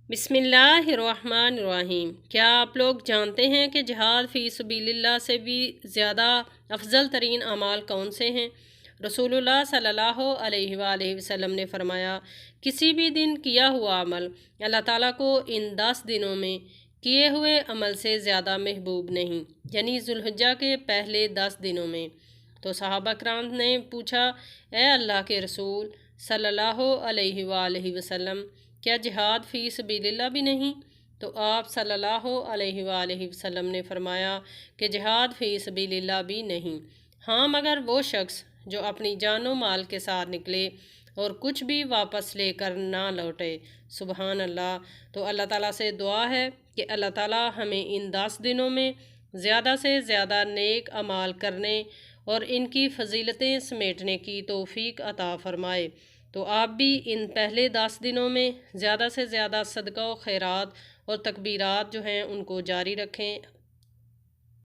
بسم اللہ الرحمن الرحیم۔ کیا آپ لوگ جانتے ہیں کہ جہاد فی سبیل اللہ سے بھی زیادہ افضل ترین اعمال کون سے ہیں؟ رسول اللہ صلی اللہ علیہ وآلہ وسلم نے فرمایا، کسی بھی دن کیا ہوا عمل اللہ تعالیٰ کو ان 10 دنوں میں کیے ہوئے عمل سے زیادہ محبوب نہیں، یعنی ذوالحجہ کے پہلے 10 دنوں میں۔ تو صحابہ کرام نے پوچھا، اے اللہ کے رسول صلی اللہ علیہ وآلہ وسلم، کیا جہاد فی سبیل اللہ بھی نہیں؟ تو آپ صلی اللہ علیہ وآلہ وسلم نے فرمایا کہ جہاد فی سبیل اللہ بھی نہیں، ہاں مگر وہ شخص جو اپنی جان و مال کے ساتھ نکلے اور کچھ بھی واپس لے کر نہ لوٹے۔ سبحان اللہ۔ تو اللہ تعالیٰ سے دعا ہے کہ اللہ تعالیٰ ہمیں ان 10 دنوں میں زیادہ سے زیادہ نیک اعمال کرنے اور ان کی فضیلتیں سمیٹنے کی توفیق عطا فرمائے۔ تو آپ بھی ان پہلے 10 دنوں میں زیادہ سے زیادہ صدقہ و خیرات اور تکبیرات جو ہیں ان کو جاری رکھیں۔